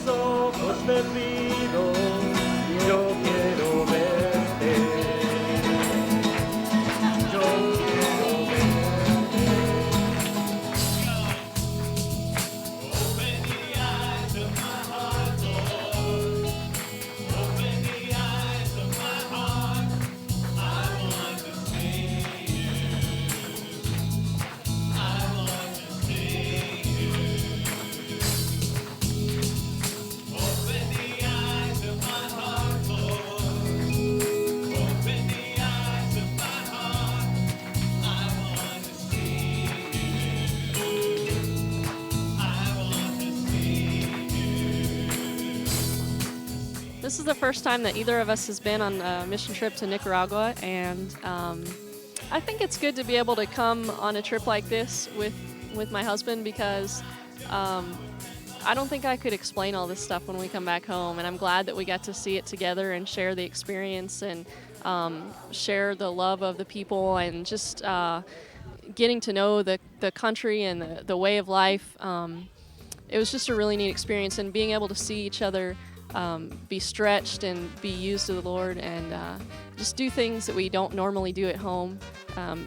ojos te pido, yo quiero verte. Yo quiero verte. Open the eyes of my heart, Lord. Open the eyes of my heart. I want to see you. I want to see you. Open the eyes of my heart, Lord. Open the eyes of my heart. I want to see you. I want to see you. This is the first time that either of us has been on a mission trip to Nicaragua, and I think it's good to be able to come on a trip like this with my husband, because I don't think I could explain all this stuff when we come back home, and I'm glad that we got to see it together and share the experience and share the love of the people and just getting to know the country and the way of life. It was just a really neat experience, and being able to see each other be stretched and be used of the Lord, and just do things that we don't normally do at home.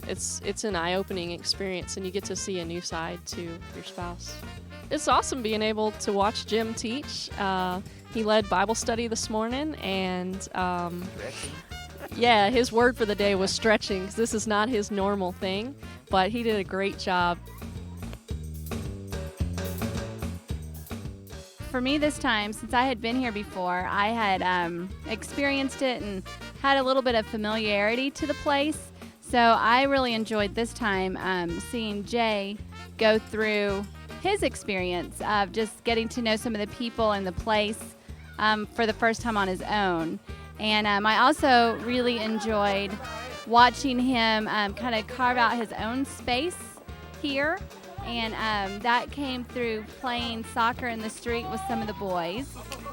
It's an eye-opening experience, and you get to see a new side to your spouse. It's awesome being able to watch Jim teach. He led Bible study this morning, and yeah, his word for the day was stretching, 'cause this is not his normal thing, but he did a great job. For me this time, since I had been here before, I had experienced it and had a little bit of familiarity to the place. So I really enjoyed this time seeing Jay go through his experience of just getting to know some of the people in the place for the first time on his own. And I also really enjoyed watching him kind of carve out his own space here. And that came through playing soccer in the street with some of the boys.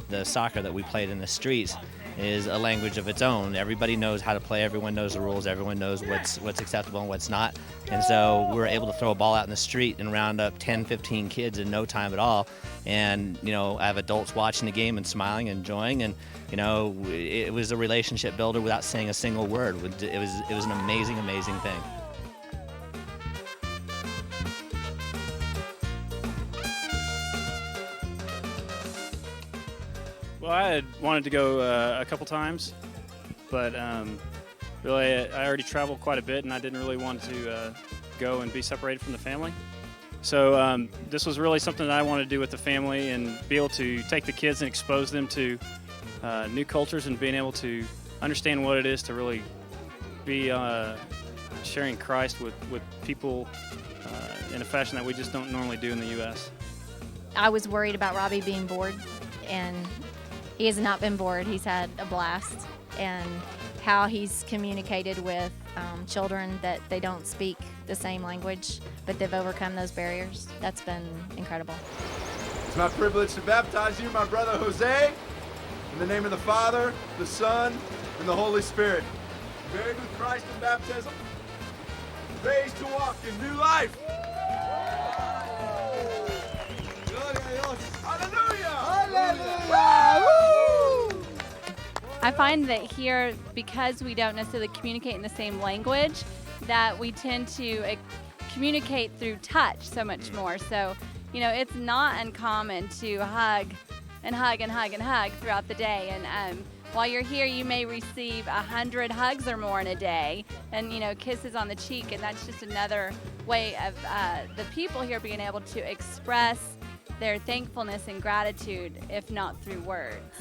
The soccer that we played in the streets is a language of its own. Everybody knows how to play, everyone knows the rules, everyone knows what's acceptable and what's not. And so we were able to throw a ball out in the street and round up 10, 15 kids in no time at all. And, you know, I have adults watching the game and smiling and enjoying, and, you know, it was a relationship builder without saying a single word. It was an amazing, amazing thing. Well, I had wanted to go a couple times, but really I already traveled quite a bit, and I didn't really want to go and be separated from the family. So this was really something that I wanted to do with the family, and be able to take the kids and expose them to new cultures, and being able to understand what it is to really be sharing Christ with people in a fashion that we just don't normally do in the U.S. I was worried about Robbie being bored, and he has not been bored. He's had a blast, and how he's communicated with children that they don't speak the same language, but they've overcome those barriers. That's been incredible. It's my privilege to baptize you, my brother Jose, in the name of the Father, the Son, and the Holy Spirit. Buried with Christ in baptism, raised to walk in new life. I find that here, because we don't necessarily communicate in the same language, that we tend to communicate through touch so much more. So, you know, it's not uncommon to hug and hug and hug and hug throughout the day. And while you're here, you may receive 100 hugs or more in a day, and, you know, kisses on the cheek. And that's just another way of the people here being able to express their thankfulness and gratitude, if not through words.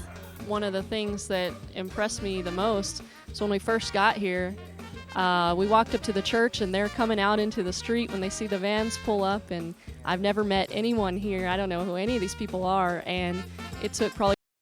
One of the things that impressed me the most is when we first got here, we walked up to the church, and they're coming out into the street when they see the vans pull up, and I've never met anyone here. I don't know who any of these people are, and it took probably